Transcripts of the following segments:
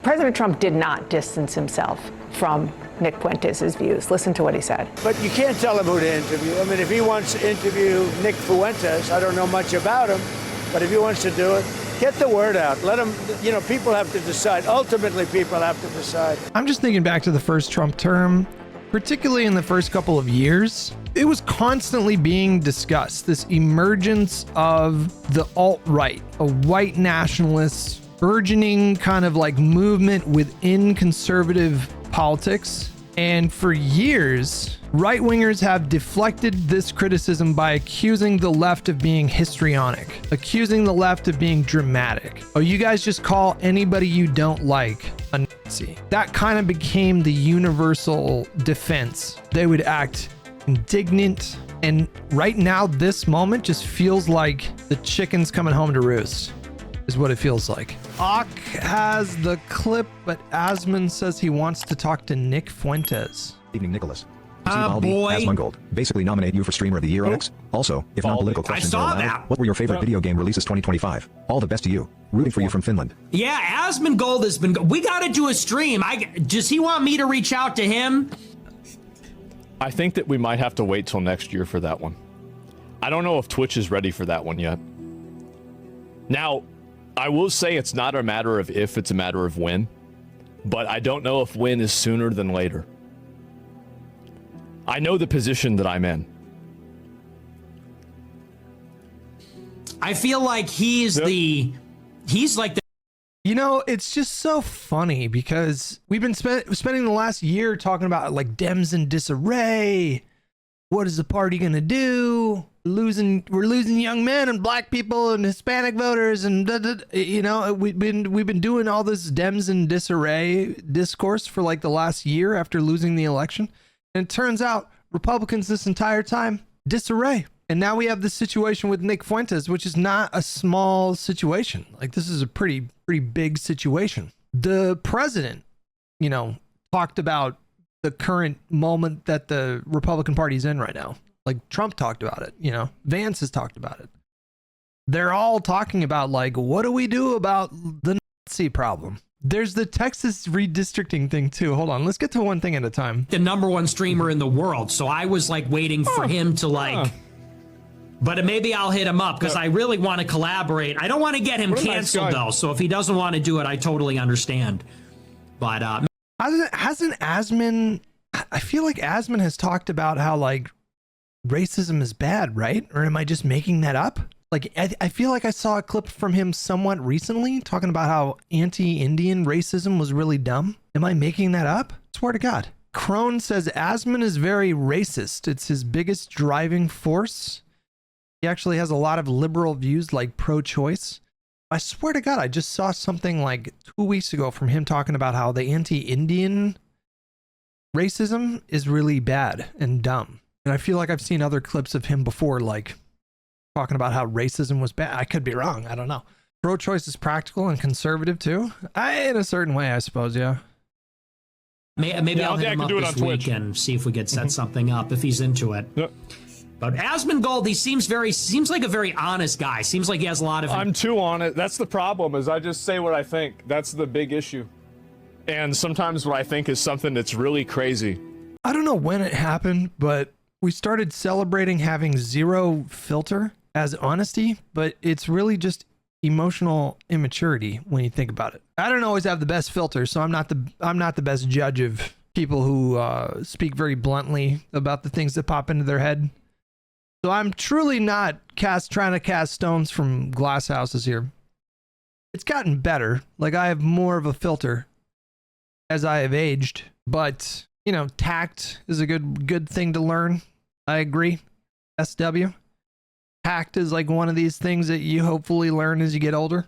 President Trump did not distance himself from Nick Fuentes' views. Listen to what he said. But you can't tell him who to interview. I mean, if he wants to interview Nick Fuentes, I don't know much about him, but if he wants to do it, get the word out. Let him, people have to decide. Ultimately, people have to decide. I'm just thinking back to the first Trump term, particularly in the first couple of years. It was constantly being discussed, this emergence of the alt-right, a white nationalist, burgeoning kind of like movement within conservative politics. And for years, right-wingers have deflected this criticism by accusing the left of being histrionic, accusing the left of being dramatic. Oh, you guys just call anybody you don't like a Nazi. That kind of became the universal defense. They would act indignant. And right now, this moment just feels like the chicken's coming home to roost, is what it feels like. Ak has the clip, but Asmon says he wants to talk to Nick Fuentes. Evening, Nicholas. Asmongold. Basically nominate you for Streamer of the Year on X. Also, if non-political questions are allowed, what were your favorite video game releases 2025? All the best to you. Rooting for you from Finland. Yeah, Asmongold has been... We gotta do a stream. Does he want me to reach out to him? I think that we might have to wait till next year for that one. I don't know if Twitch is ready for that one yet. Now, I will say it's not a matter of if, it's a matter of when. But I don't know if when is sooner than later. I know the position that I'm in. I feel like he's like the... You know, it's just so funny because we've been spending the last year talking about like Dems in disarray. What is the party gonna do? We're losing young men and black people and Hispanic voters, and we've been doing all this Dems in disarray discourse for like the last year after losing the election, and it turns out Republicans this entire time disarray. And now we have this situation with Nick Fuentes, which is not a small situation. Like, this is a pretty big situation. The president, talked about the current moment that the Republican Party's in right now. Like, Trump talked about it, Vance has talked about it. They're all talking about, like, what do we do about the Nazi problem? There's the Texas redistricting thing too. Hold on, let's get to one thing at a time. The #1 streamer in the world. So I was like waiting for him to but maybe I'll hit him up because I really want to collaborate. I don't want to get him canceled though. So if he doesn't want to do it, I totally understand. But hasn't Asmon, I feel like Asmon has talked about how like racism is bad, right? Or am I just making that up? Like, I feel like I saw a clip from him somewhat recently talking about how anti-Indian racism was really dumb. Am I making that up? Swear to God. Crone says Asmon is very racist. It's his biggest driving force. He actually has a lot of liberal views like pro-choice. I swear to God, I just saw something like 2 weeks ago from him talking about how the anti-Indian racism is really bad and dumb. And I feel like I've seen other clips of him before, like talking about how racism was bad. I could be wrong. I don't know. Pro-choice is practical and conservative too. In a certain way, I suppose. Yeah. Maybe I'll hit him up this week and see if we could set something up if he's into it. Yep. But Asmongold, he seems like a very honest guy. Seems like he has a lot of... I'm too honest. That's the problem, is I just say what I think. That's the big issue. And sometimes what I think is something that's really crazy. I don't know when it happened, but we started celebrating having zero filter as honesty, but it's really just emotional immaturity when you think about it. I don't always have the best filter, so I'm not the best judge of people who speak very bluntly about the things that pop into their head. So I'm truly not trying to cast stones from glass houses here. It's gotten better. Like, I have more of a filter as I have aged, but tact is a good thing to learn. I agree. SW. Tact is like one of these things that you hopefully learn as you get older.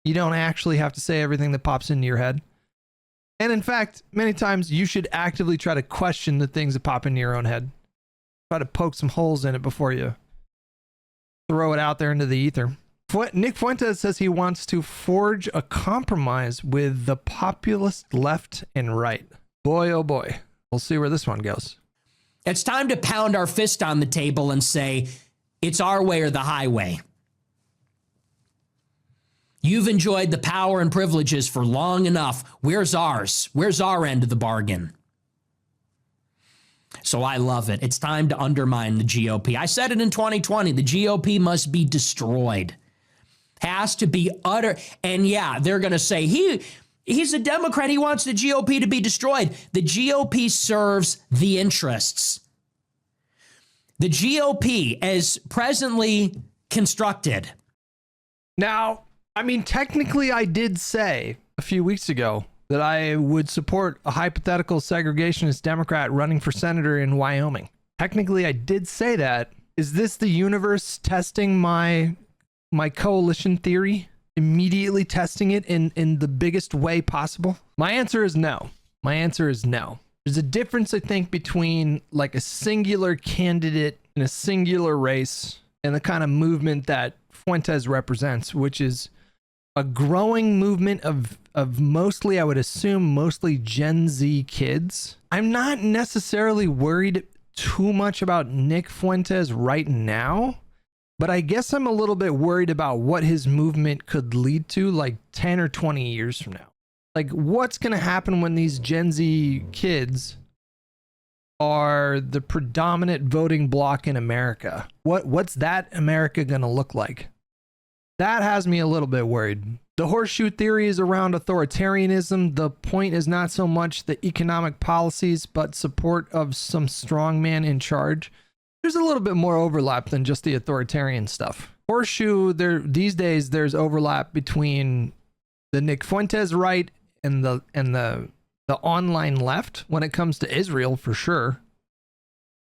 You don't actually have to say everything that pops into your head. And in fact, many times you should actively try to question the things that pop into your own head. Try to poke some holes in it before you throw it out there into the ether. Nick Fuentes says he wants to forge a compromise with the populist left and right. Boy, oh boy. We'll see where this one goes. It's time to pound our fist on the table and say, it's our way or the highway. You've enjoyed the power and privileges for long enough. Where's ours? Where's our end of the bargain? So I love it. It's time to undermine the GOP. I said it in 2020. The GOP must be destroyed. Has to be utter. And yeah, they're going to say he's a Democrat. He wants the GOP to be destroyed. The GOP serves the interests. The GOP, as presently constructed. Now, I mean, technically, I did say a few weeks ago that I would support a hypothetical segregationist Democrat running for senator in Wyoming. Technically, I did say that. Is this the universe testing my coalition theory? Immediately testing it in the biggest way possible? My answer is no. My answer is no. There's a difference, I think, between like a singular candidate in a singular race and the kind of movement that Fuentes represents, which is a growing movement of mostly, I would assume, mostly Gen Z kids. I'm not necessarily worried too much about Nick Fuentes right now, but I guess I'm a little bit worried about what his movement could lead to like 10 or 20 years from now. Like, what's going to happen when these Gen Z kids are the predominant voting bloc in America? What's that America going to look like? That has me a little bit worried. The horseshoe theory is around authoritarianism. The point is not so much the economic policies, but support of some strong man in charge. There's a little bit more overlap than just the authoritarian stuff. Horseshoe, these days, there's overlap between the Nick Fuentes right and the online left when it comes to Israel, for sure.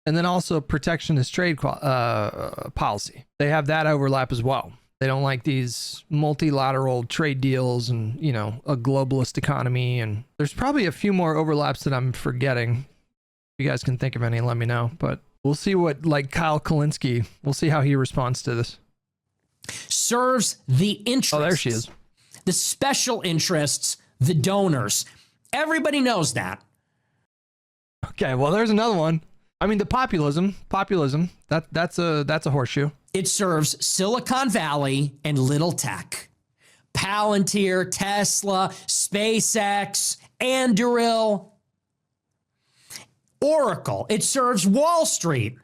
And then also protectionist trade policy. They have that overlap as well. They don't like these multilateral trade deals and, you know, a globalist economy. And there's probably a few more overlaps that I'm forgetting. If you guys can think of any, let me know. But we'll see what, like Kyle Kalinske, we'll see how he responds to this. Serves the interests. Oh, there she is. The special interests, the donors. Everybody knows that. Okay, well, there's another one. I mean, the populism, that's a horseshoe. It serves Silicon Valley and little tech. Palantir, Tesla, SpaceX, Anduril, Oracle. It serves Wall Street.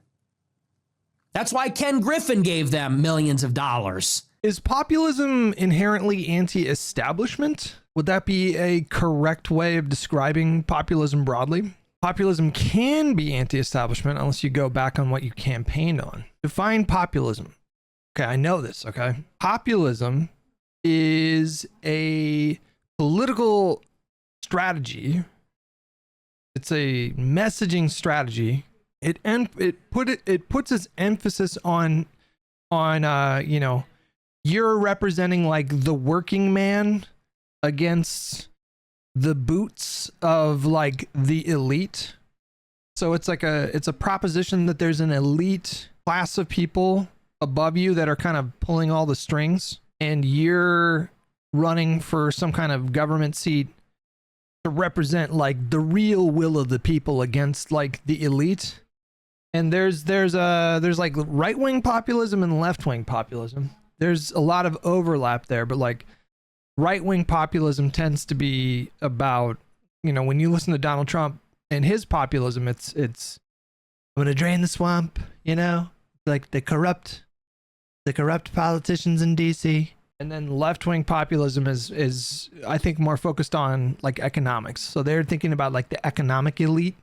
That's why Ken Griffin gave them millions of dollars. Is populism inherently anti-establishment? Would that be a correct way of describing populism broadly? Populism can be anti-establishment unless you go back on what you campaigned on. Define populism. Okay, I know this, okay? Populism is a political strategy. It's a messaging strategy. It puts its emphasis on you know, you're representing like the working man against the boots of like the elite. So it's like it's a proposition that there's an elite class of people above you that are kind of pulling all the strings, and you're running for some kind of government seat to represent like the real will of the people against like the elite. And there's like right-wing populism and left-wing populism. There's a lot of overlap there, but like right-wing populism tends to be about, you know, when you listen to Donald Trump and his populism, it's I'm gonna drain the swamp, you know, like the corrupt politicians in DC. And then left-wing populism is I think more focused on like economics. So they're thinking about like the economic elite,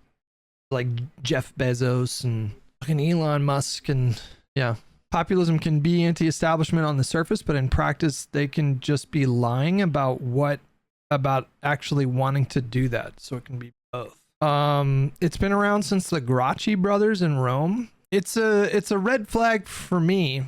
like Jeff Bezos and fucking Elon Musk. And yeah, populism can be anti-establishment on the surface, but in practice they can just be lying about actually wanting to do that. So it can be both. It's been around since the Gracchi brothers in Rome. It's a red flag for me.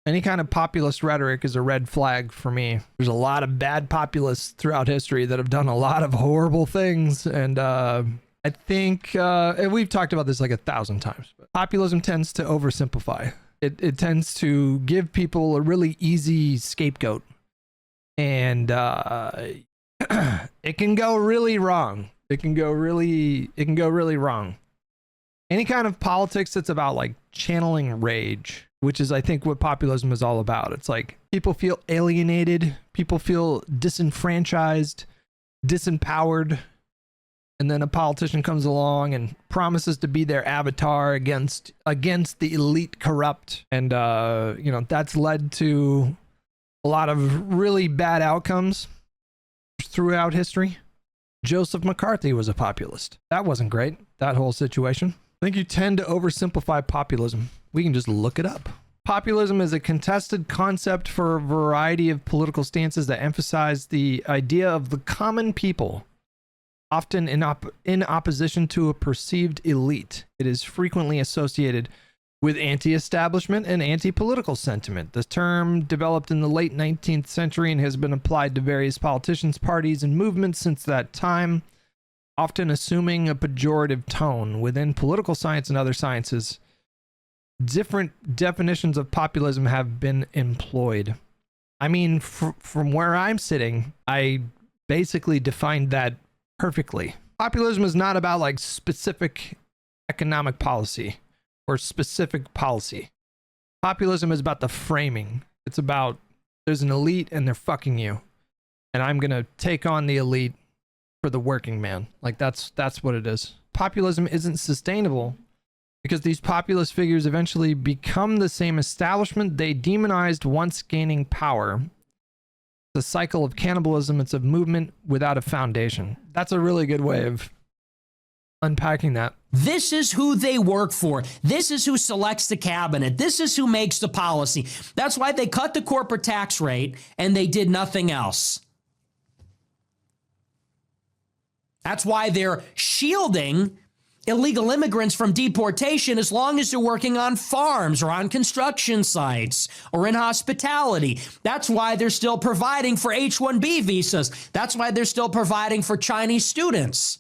Any kind of populist rhetoric is a red flag for me. There's a lot of bad populists throughout history that have done a lot of horrible things. And I think, and we've talked about this like 1,000 times, but populism tends to oversimplify. It tends to give people a really easy scapegoat. And it can go really wrong. It can go really wrong. Any kind of politics that's about like channeling rage which is, I think, what populism is all about. It's like people feel alienated, people feel disenfranchised, disempowered, and then a politician comes along and promises to be their avatar against the elite corrupt, and that's led to a lot of really bad outcomes throughout history. Joseph McCarthy was a populist. That wasn't great, that whole situation. I think you tend to oversimplify populism. We can just look it up. Populism is a contested concept for a variety of political stances that emphasize the idea of the common people, often in opposition to a perceived elite. It is frequently associated with anti-establishment and anti-political sentiment. The term developed in the late 19th century and has been applied to various politicians, parties, and movements since that time, often assuming a pejorative tone. Within political science and other sciences, different definitions of populism have been employed. I mean, from where I'm sitting, I basically defined that perfectly. Populism is not about like specific economic policy or specific policy. Populism is about the framing. It's about there's an elite and they're fucking you, and I'm gonna take on the elite for the working man. Like that's what it is. Populism isn't sustainable because these populist figures eventually become the same establishment they demonized once gaining power. It's a cycle of cannibalism. It's a movement without a foundation. That's a really good way of unpacking that. This is who they work for. This is who selects the cabinet. This is who makes the policy. That's why they cut the corporate tax rate and they did nothing else. That's why they're shielding illegal immigrants from deportation as long as they're working on farms or on construction sites or in hospitality. That's why they're still providing for H-1B visas. That's why they're still providing for Chinese students.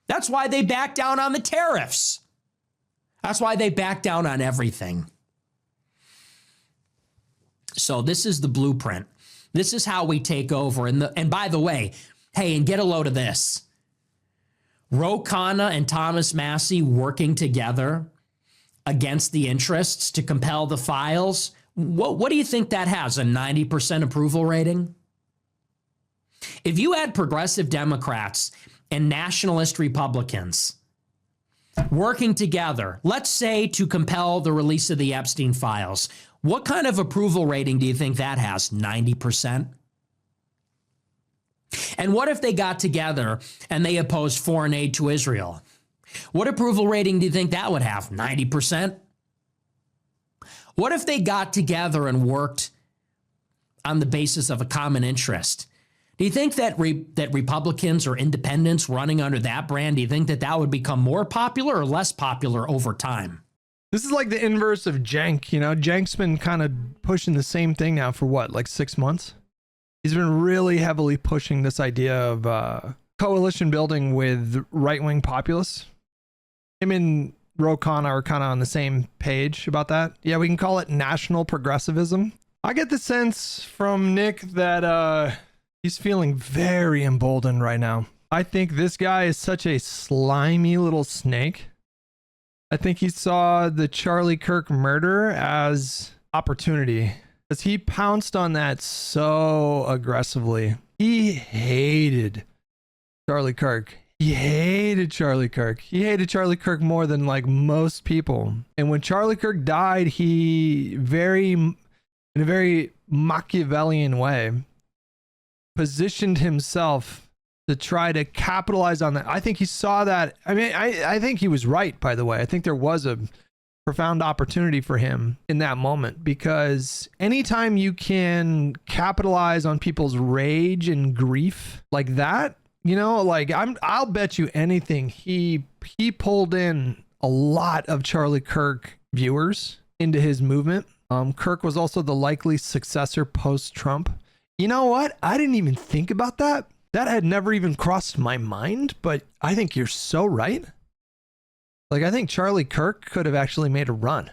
That's why they back down on the tariffs. That's why they back down on everything. So this is the blueprint. This is how we take over. And by the way, hey, and get a load of this. Ro Khanna and Thomas Massie working together against the interests to compel the files. What do you think that has? A 90% approval rating? If you had progressive Democrats and nationalist Republicans working together, let's say to compel the release of the Epstein files, what kind of approval rating do you think that has? 90%? And what if they got together and they opposed foreign aid to Israel? What approval rating do you think that would have? 90%? What if they got together and worked on the basis of a common interest? Do you think that that Republicans or independents running under that brand, do you think that that would become more popular or less popular over time? This is like the inverse of Cenk. You know, Cenk's been kind of pushing the same thing now for what, like 6 months? He's been really heavily pushing this idea of coalition building with right-wing populists. Him and Ro Khanna are kind of on the same page about that. Yeah, we can call it national progressivism. I get the sense from Nick that he's feeling very emboldened right now. I think this guy is such a slimy little snake. I think he saw the Charlie Kirk murder as opportunity, because he pounced on that so aggressively. He hated Charlie Kirk. He hated Charlie Kirk. He hated Charlie Kirk more than like most people. And when Charlie Kirk died, he in a very Machiavellian way, positioned himself to try to capitalize on that. I think he saw that. I mean, I think he was right, by the way. I think there was a profound opportunity for him in that moment, because anytime you can capitalize on people's rage and grief like that, you know, like I'll bet you anything he pulled in a lot of Charlie Kirk viewers into his movement. Kirk was also the likely successor post-Trump. You know what? I didn't even think about that. That had never even crossed my mind, but I think you're so right. Like, I think Charlie Kirk could have actually made a run,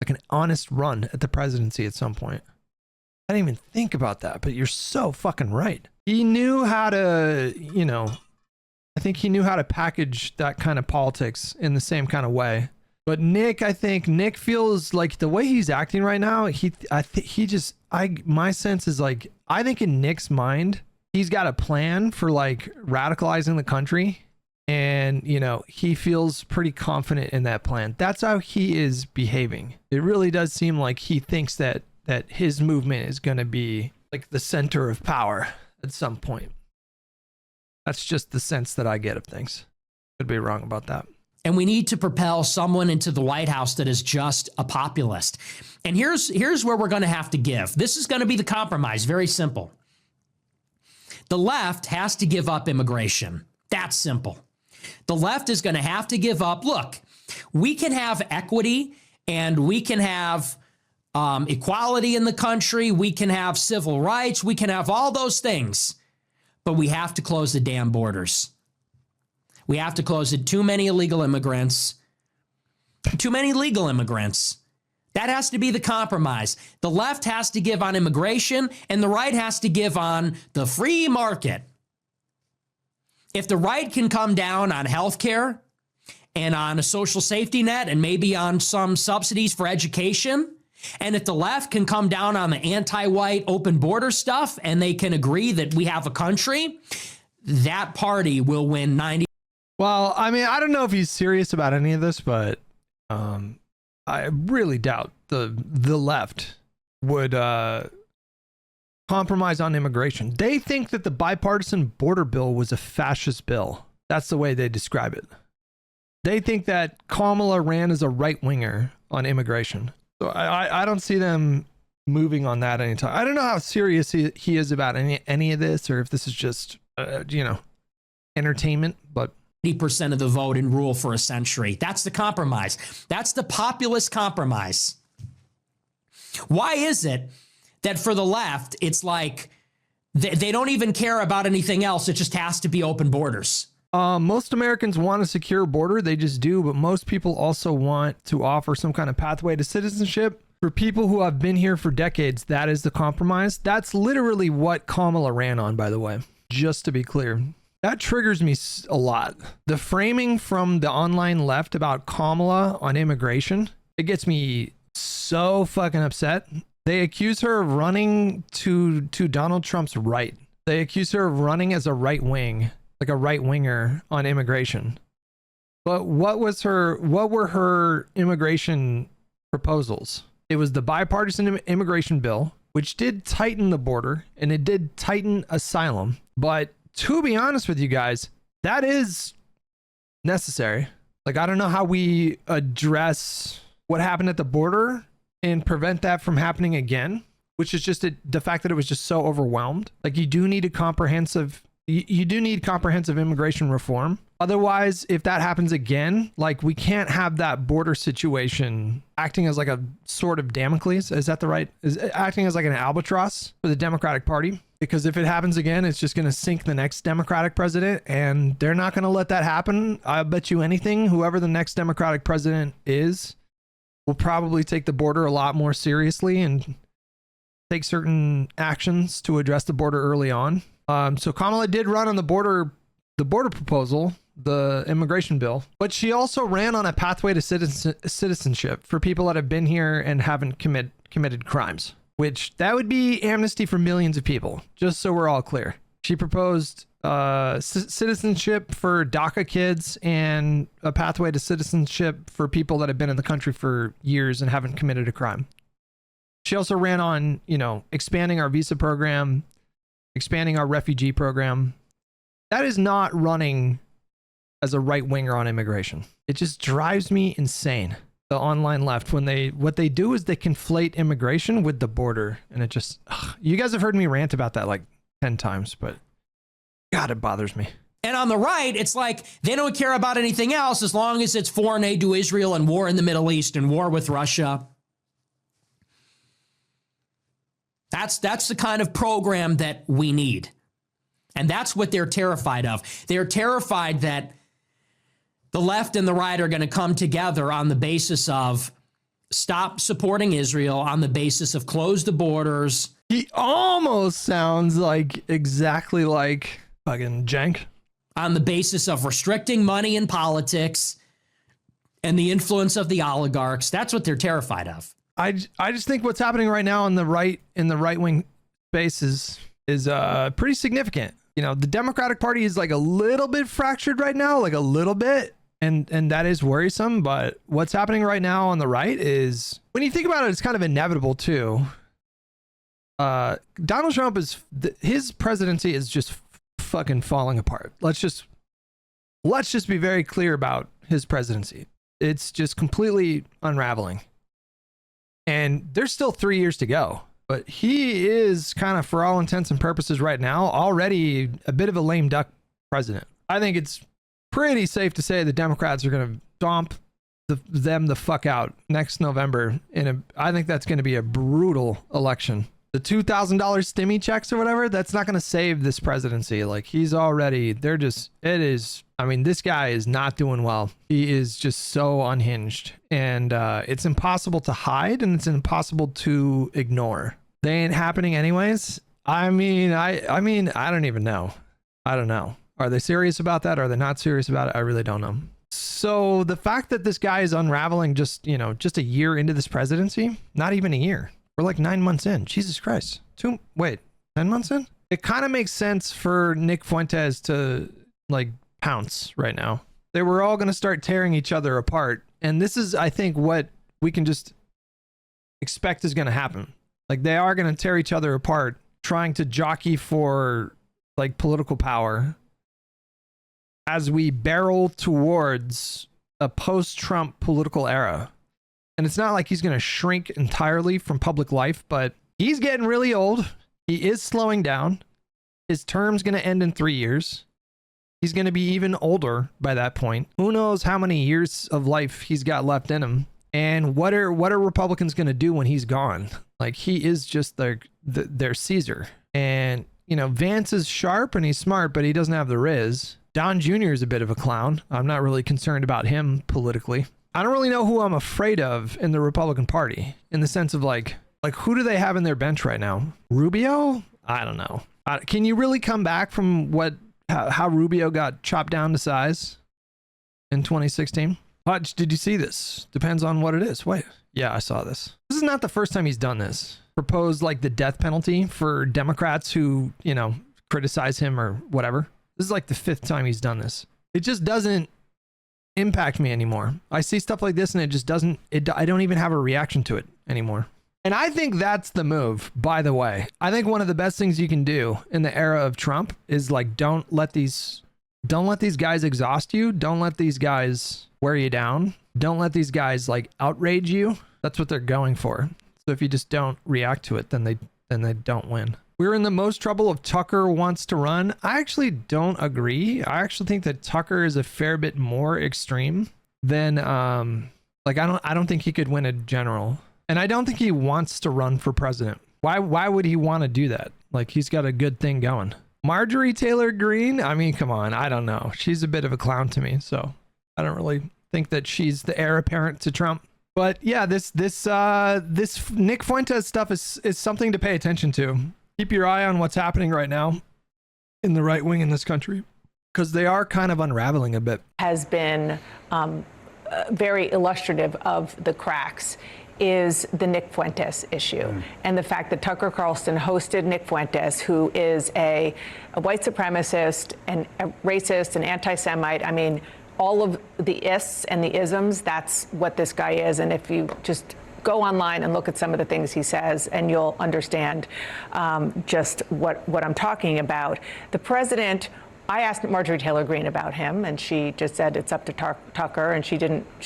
like an honest run at the presidency at some point. I didn't even think about that, but you're so fucking right. He knew how to, you know, I think he knew how to package that kind of politics in the same kind of way. But Nick, I think Nick feels like the way he's acting right now, my sense is like, I think in Nick's mind, he's got a plan for like radicalizing the country. And, you know, he feels pretty confident in that plan. That's how he is behaving. It really does seem like he thinks that his movement is going to be like the center of power at some point. That's just the sense that I get of things. Could be wrong about that. And we need to propel someone into the White House that is just a populist. And here's where we're going to have to give. This is going to be the compromise. Very simple. The left has to give up immigration. That's simple. The left is going to have to give up. Look, we can have equity and we can have equality in the country. We can have civil rights. We can have all those things. But we have to close the damn borders. We have to close it. Too many illegal immigrants. Too many legal immigrants. That has to be the compromise. The left has to give on immigration and the right has to give on the free market. If the right can come down on healthcare and on a social safety net and maybe on some subsidies for education, and if the left can come down on the anti-white open border stuff and they can agree that we have a country, that party will win 90. Well, I mean, I don't know if he's serious about any of this, but I really doubt the left would compromise on immigration. They think that the bipartisan border bill was a fascist bill. That's the way they describe it. They think that Kamala ran as a right-winger on immigration. So I don't see them moving on that anytime. I don't know how serious he is about any of this, or if this is just, entertainment, but 80% of the vote and rule for a century. That's the compromise. That's the populist compromise. Why is it that for the left, it's like they don't even care about anything else? It just has to be open borders. Most Americans want a secure border. They just do. But most people also want to offer some kind of pathway to citizenship. For people who have been here for decades, that is the compromise. That's literally what Kamala ran on, by the way, just to be clear. That triggers me a lot. The framing from the online left about Kamala on immigration, it gets me so fucking upset. They accuse her of running to Donald Trump's right. They accuse her of running as a right wing, like a right winger on immigration. But what were her immigration proposals? It was the bipartisan immigration bill, which did tighten the border and it did tighten asylum. But to be honest with you guys, that is necessary. Like, I don't know how we address what happened at the border and prevent that from happening again, which is just the fact that it was just so overwhelmed. Like, you do need comprehensive immigration reform. Otherwise, if that happens again, like, we can't have that border situation acting as like a sword of Damocles. Is that the right? Is acting as like an albatross for the Democratic Party? Because if it happens again, it's just going to sink the next Democratic president, and they're not going to let that happen. I bet you anything, whoever the next Democratic president is will probably take the border a lot more seriously and take certain actions to address the border early on. So Kamala did run on the border proposal, the immigration bill, but she also ran on a pathway to citizenship for people that have been here and haven't committed crimes, which that would be amnesty for millions of people, just so we're all clear. She proposed citizenship for DACA kids and a pathway to citizenship for people that have been in the country for years and haven't committed a crime. She also ran on, expanding our visa program, expanding our refugee program. That is not running as a right winger on immigration. It just drives me insane. The online left, what they do is they conflate immigration with the border, and it just, you guys have heard me rant about that like 10 times, but God, it bothers me. And on the right, it's like they don't care about anything else as long as it's foreign aid to Israel and war in the Middle East and war with Russia. That's the kind of program that we need. And that's what they're terrified of. They're terrified that the left and the right are going to come together on the basis of stop supporting Israel, on the basis of close the borders. He almost sounds like exactly like fucking Jenk. On the basis of restricting money in politics and the influence of the oligarchs. That's what they're terrified of. I just think what's happening right now on the right, in the right wing space is pretty significant. You know, the Democratic Party is like a little bit fractured right now, like a little bit. And that is worrisome. But what's happening right now on the right is, when you think about it, it's kind of inevitable too. Donald Trump his presidency is just fucking falling apart. Let's just be very clear about his presidency. It's just completely unraveling. And there's still 3 years to go. But he is kind of, for all intents and purposes right now, already a bit of a lame duck president. I think it's pretty safe to say the Democrats are going to stomp them the fuck out next November. I think that's going to be a brutal election. The $2,000 stimmy checks or whatever, that's not going to save this presidency. Like, this guy is not doing well. He is just so unhinged, and it's impossible to hide, and it's impossible to ignore. They ain't happening anyways. I mean, I don't even know. I don't know. Are they serious about that? Are they not serious about it? I really don't know. So the fact that this guy is unraveling just a year into this presidency, not even a year. We're like 9 months in. Jesus Christ. 10 months in? It kind of makes sense for Nick Fuentes to like pounce right now. They were all going to start tearing each other apart. And this is, I think, what we can just expect is going to happen. Like, they are going to tear each other apart, trying to jockey for like political power as we barrel towards a post-Trump political era. And it's not like he's going to shrink entirely from public life, but he's getting really old. He is slowing down. His term's going to end in 3 years. He's going to be even older by that point. Who knows how many years of life he's got left in him? And what are Republicans going to do when he's gone? Like, he is just their Caesar. And, you know, Vance is sharp and he's smart, but he doesn't have the Riz. Don Jr. is a bit of a clown. I'm not really concerned about him politically. I don't really know who I'm afraid of in the Republican Party, in the sense of like who do they have in their bench right now? Rubio? I don't know. Can you really come back from how Rubio got chopped down to size in 2016? Hutch, did you see this? Depends on what it is. Wait. Yeah, I saw this. This is not the first time he's done this. Proposed like the death penalty for Democrats who, you know, criticize him or whatever. This is like the 5th time he's done this. It just doesn't impact me anymore. I see stuff like this and it just doesn't, I don't even have a reaction to it anymore. And I think that's the move, by the way. I think one of the best things you can do in the era of Trump is like, don't let these guys exhaust you. Don't let these guys wear you down. Don't let these guys like outrage you. That's what they're going for. So if you just don't react to it, then they don't win. We're in the most trouble if Tucker wants to run. I actually don't agree. I actually think that Tucker is a fair bit more extreme than I don't think he could win a general. And I don't think he wants to run for president. Why would he want to do that? Like, he's got a good thing going. Marjorie Taylor Greene? I mean, come on. I don't know. She's a bit of a clown to me, so I don't really think that she's the heir apparent to Trump. But yeah, this Nick Fuentes stuff is something to pay attention to. Keep your eye on what's happening right now in the right wing in this country, because they are kind of unraveling a bit. Has been very illustrative of the cracks is the Nick Fuentes issue and the fact that Tucker Carlson hosted Nick Fuentes, who is a white supremacist and a racist and anti-Semite. I mean, all of the ists and the isms, that's what this guy is. And if you just go online and look at some of the things he says, and you'll understand just what I'm talking about. The president, I asked Marjorie Taylor Greene about him, and she just said it's up to Tucker, and she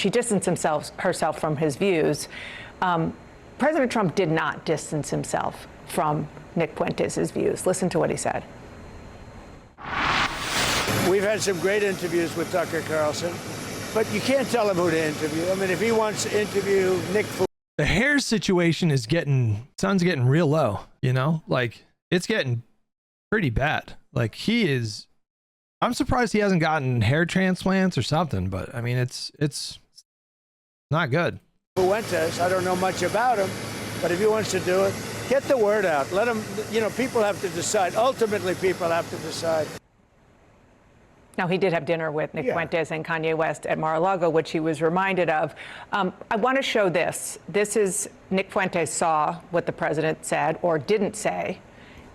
distanced herself from his views. President Trump did not distance himself from Nick Fuentes' views. Listen to what he said. We've had some great interviews with Tucker Carlson, but you can't tell him who to interview. I mean, if he wants to interview Nick Fuentes, the hair situation is sun's getting real low, you know, like it's getting pretty bad. Like I'm surprised he hasn't gotten hair transplants or something, but I mean, it's not good. Fuentes, I don't know much about him, but if he wants to do it, get the word out. Let him, you know, people have to decide. Ultimately, people have to decide. Now, he did have dinner with Nick Fuentes and Kanye West at Mar-a-Lago, which he was reminded of. I want to show this. This is Nick Fuentes saw what the president said or didn't say,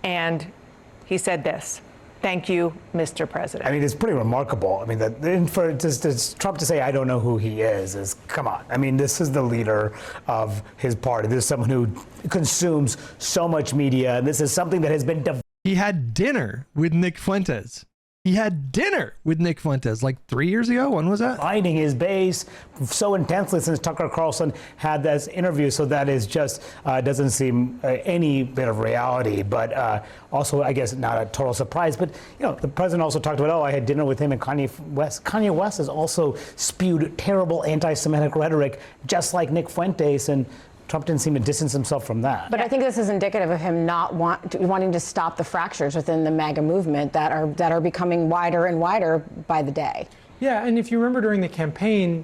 and he said this. Thank you, Mr. President. I mean, it's pretty remarkable. I mean, for Trump to say, I don't know who he is come on. I mean, this is the leader of his party. This is someone who consumes so much media. This is something that has been... He had dinner with Nick Fuentes. He had dinner with Nick Fuentes like 3 years ago. When was that? Finding his base so intensely since Tucker Carlson had this interview. So that is just doesn't seem any bit of reality. But also, I guess, not a total surprise. But, you know, the president also talked about, I had dinner with him and Kanye West. Kanye West has also spewed terrible anti-Semitic rhetoric, just like Nick Fuentes. And Trump didn't seem to distance himself from that. But I think this is indicative of him not wanting to stop the fractures within the MAGA movement that are becoming wider and wider by the day. Yeah, and if you remember during the campaign,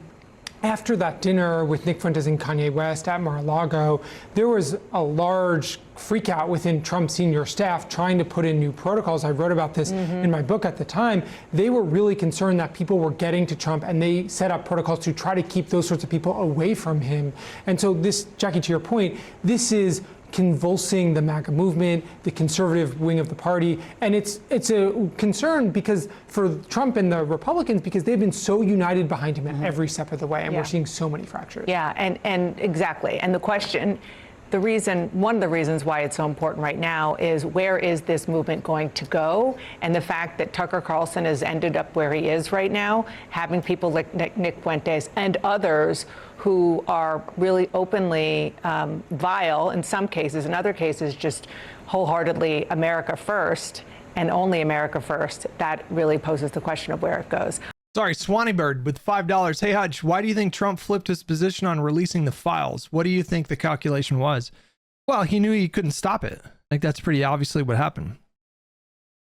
after that dinner with Nick Fuentes and Kanye West at Mar-a-Lago, there was a large freakout within Trump's senior staff trying to put in new protocols. I wrote about this in my book at the time. They were really concerned that people were getting to Trump, and they set up protocols to try to keep those sorts of people away from him. And so this, Jackie, to your point, this is convulsing the MAGA movement, the conservative wing of the party. And it's a concern because for Trump and the Republicans, because they've been so united behind him at every step of the way. And we're seeing so many fractures. Yeah, and exactly. And the question, one of the reasons why it's so important right now is where is this movement going to go? And the fact that Tucker Carlson has ended up where he is right now, having people like Nick Fuentes and others who are really openly vile in some cases, in other cases just wholeheartedly America first and only America first, that really poses the question of where it goes. Sorry, Swanee Bird with $5. Hey, Hutch, why do you think Trump flipped his position on releasing the files? What do you think the calculation was? Well, he knew he couldn't stop it. I think that's pretty obviously what happened.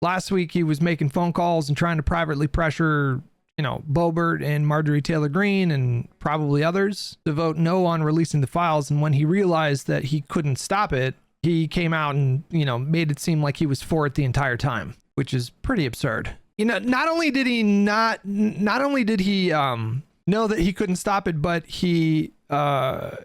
Last week, he was making phone calls and trying to privately pressure, Boebert and Marjorie Taylor Greene and probably others to vote no on releasing the files. And when he realized that he couldn't stop it, he came out and, made it seem like he was for it the entire time, which is pretty absurd. Not only did he know that he couldn't stop it, but he knew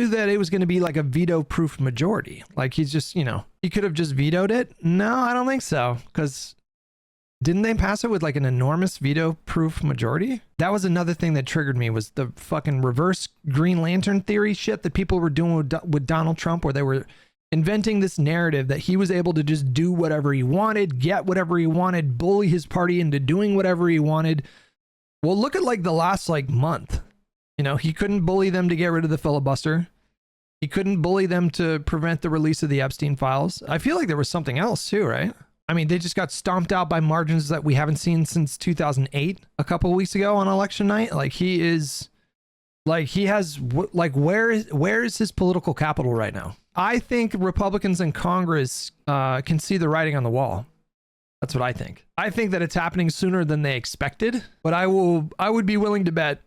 that it was going to be like a veto-proof majority. Like he's just, he could have just vetoed it. No, I don't think so. Because didn't they pass it with like an enormous veto-proof majority? That was another thing that triggered me, was the fucking reverse Green Lantern theory shit that people were doing with Donald Trump, where they were inventing this narrative that he was able to just do whatever he wanted, get whatever he wanted, bully his party into doing whatever he wanted. Well, look at like the last month. He couldn't bully them to get rid of the filibuster. He couldn't bully them to prevent the release of the Epstein files. I feel like there was something else too, right? I mean, they just got stomped out by margins that we haven't seen since 2008, a couple of weeks ago on election night. Where is his political capital right now? I think Republicans in Congress can see the writing on the wall. That's what I think. I think that it's happening sooner than they expected, but I would be willing to bet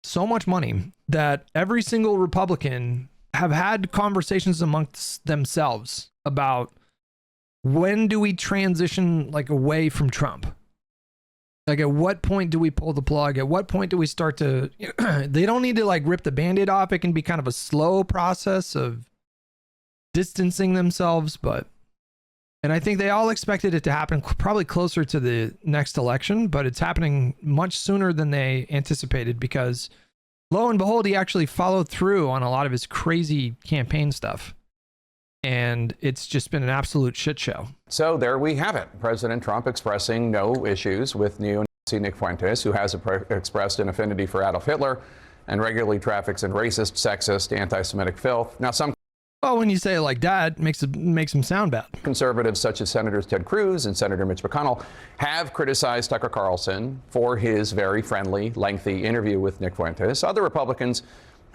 so much money that every single Republican have had conversations amongst themselves about when do we transition away from Trump? At what point do we pull the plug? At what point do we start to, they don't need to rip the Band-Aid off. It can be kind of a slow process of distancing themselves, and I think they all expected it to happen probably closer to the next election, but it's happening much sooner than they anticipated because lo and behold, he actually followed through on a lot of his crazy campaign stuff. And it's just been an absolute shit show. So there we have it. President Trump expressing no issues with neo-Nazi Nick Fuentes, who has expressed an affinity for Adolf Hitler and regularly traffics in racist, sexist, anti-Semitic filth. Now, some when you say it like that, makes him sound bad. Conservatives such as Senators Ted Cruz and Senator Mitch McConnell have criticized Tucker Carlson for his very friendly, lengthy interview with Nick Fuentes. Other Republicans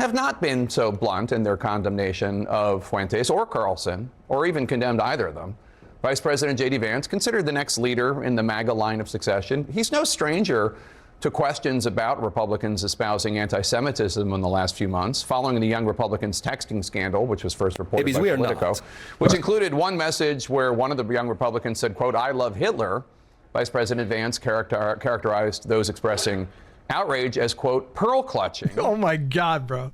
have not been so blunt in their condemnation of Fuentes or Carlson, or even condemned either of them. Vice President J.D. Vance, considered the next leader in the MAGA line of succession, he's no stranger to questions about Republicans espousing anti-Semitism in the last few months, following the young Republicans' texting scandal, which was first reported by Politico, which included one message where one of the young Republicans said, quote, "I love Hitler," Vice President Vance characterized those expressing outrage as, quote, pearl clutching. Oh my God, bro.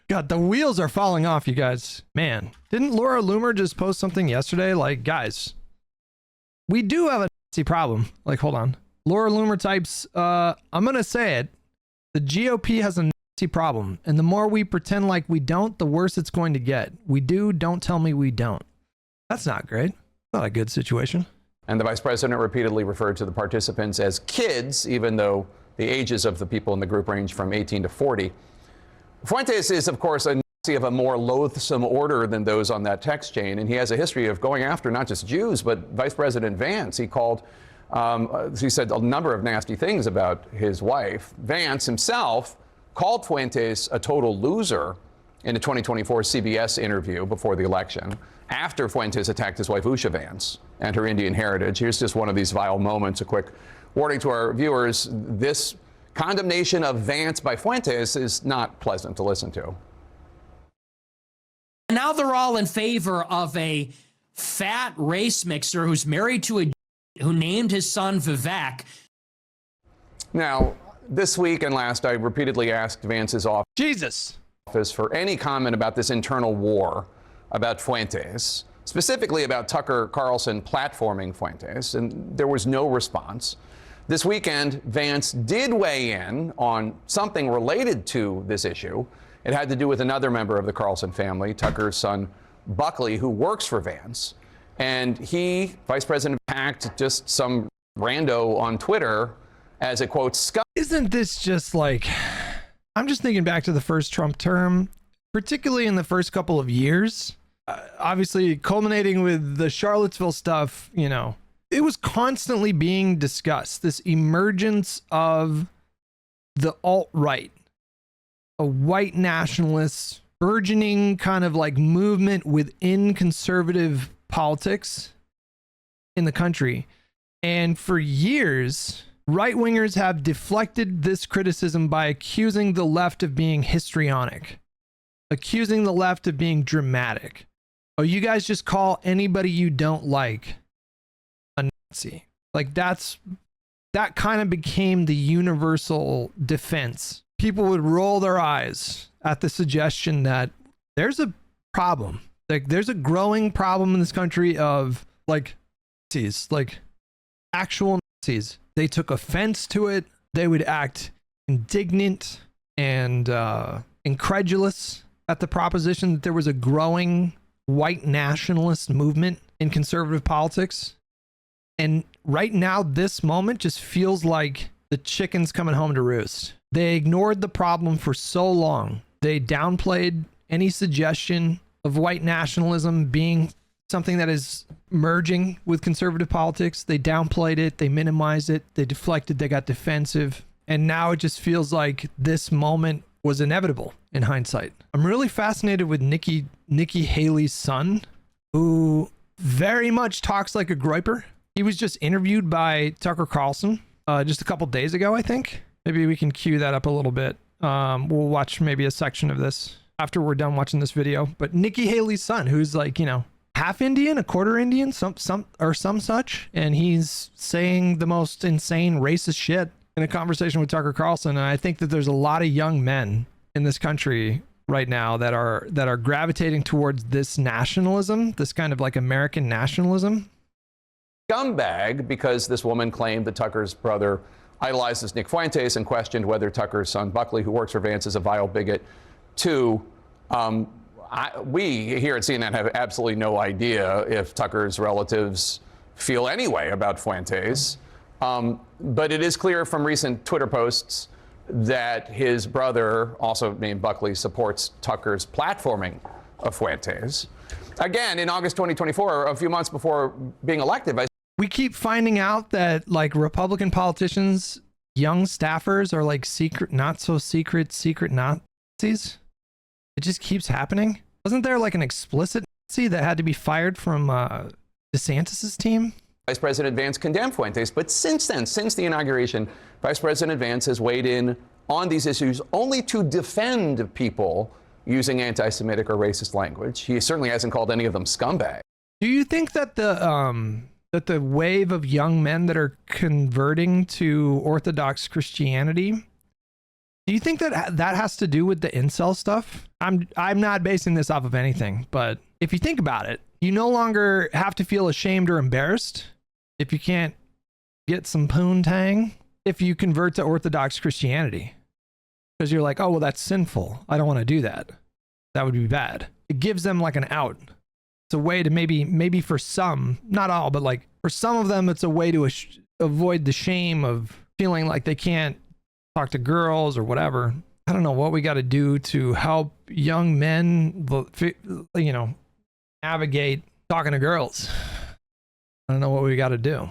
God, the wheels are falling off, you guys. Man, didn't Laura Loomer just post something yesterday? Like, guys, we do have a Nazi problem. Like, hold on. Laura Loomer types, I'm going to say it. The GOP has a Nazi problem. And the more we pretend like we don't, the worse it's going to get. We do, don't tell me we don't. That's not great. Not a good situation. And the vice president repeatedly referred to the participants as kids, even though the ages of the people in the group range from 18 to 40. Fuentes is, of course, a Nazi of a more loathsome order than those on that text chain, and he has a history of going after not just Jews, but Vice President Vance. He called, he said a number of nasty things about his wife. Vance himself called Fuentes a total loser in a 2024 CBS interview before the election, after Fuentes attacked his wife, Usha Vance, and her Indian heritage. Here's just one of these vile moments. A quick warning to our viewers. This condemnation of Vance by Fuentes is not pleasant to listen to. Now they're all in favor of a fat race mixer who's married to a who named his son Vivek. Now, this week and last, I repeatedly asked Vance's office for any comment about this internal war about Fuentes, specifically about Tucker Carlson platforming Fuentes, and there was no response. This weekend, Vance did weigh in on something related to this issue. It had to do with another member of the Carlson family, Tucker's son, Buckley, who works for Vance. And he, Vice President, attacked just some rando on Twitter as a, quote, scum. Isn't this just like, I'm just thinking back to the first Trump term, particularly in the first couple of years, obviously culminating with the Charlottesville stuff, you know, it was constantly being discussed, this emergence of the alt-right, a white nationalist, burgeoning kind of like movement within conservative politics in the country. And for years, right-wingers have deflected this criticism by accusing the left of being histrionic, accusing the left of being dramatic. Oh, you guys just call anybody you don't like a Nazi. Like that kind of became the universal defense. People would roll their eyes at the suggestion that there's a problem. Like there's a growing problem in this country of like Nazis, like actual Nazis. They took offense to it. They would act indignant and incredulous at the proposition that there was a growing white nationalist movement in conservative politics. And right now, this moment just feels like the chicken's coming home to roost. They ignored the problem for so long. They downplayed any suggestion of white nationalism being something that is merging with conservative politics. They downplayed it. They minimized it. They deflected. They got defensive. And now it just feels like this moment was inevitable in hindsight. I'm really fascinated with Nikki Haley's son, who very much talks like a groyper. He was just interviewed by Tucker Carlson just a couple days ago, I think. Maybe we can cue that up a little bit. We'll watch maybe a section of this after we're done watching this video. But Nikki Haley's son, who's like, you know, half Indian, a quarter Indian, some such, and he's saying the most insane racist shit in a conversation with Tucker Carlson. And I think that there's a lot of young men in this country right now that are gravitating towards this nationalism, this kind of like American nationalism. Scumbag, because this woman claimed that Tucker's brother idolizes Nick Fuentes and questioned whether Tucker's son Buckley, who works for Vance, is a vile bigot. Two, we here at CNN have absolutely no idea if Tucker's relatives feel any way about Fuentes. But it is clear from recent Twitter posts that his brother, also named Buckley, supports Tucker's platforming of Fuentes. Again, in August 2024, a few months before being elected, we keep finding out that like Republican politicians, young staffers are like secret Nazis. It just keeps happening. Wasn't there like an explicit Nazi that had to be fired from DeSantis's team? Vice President Vance condemned Fuentes, but since then, since the inauguration, Vice President Vance has weighed in on these issues only to defend people using anti-Semitic or racist language. He certainly hasn't called any of them scumbags. Do you think that the that the wave of young men that are converting to Orthodox Christianity, do you think that that has to do with the incel stuff? I'm not basing this off of anything, but if you think about it, you no longer have to feel ashamed or embarrassed if you can't get some poontang if you convert to Orthodox Christianity. Because you're like, oh, well, that's sinful. I don't want to do that. That would be bad. It gives them like an out. It's a way to maybe for some, not all, but like for some of them, it's a way to avoid the shame of feeling like they can't talk to girls or whatever. I don't know what we got to do to help young men, navigate talking to girls. I don't know what we got to do.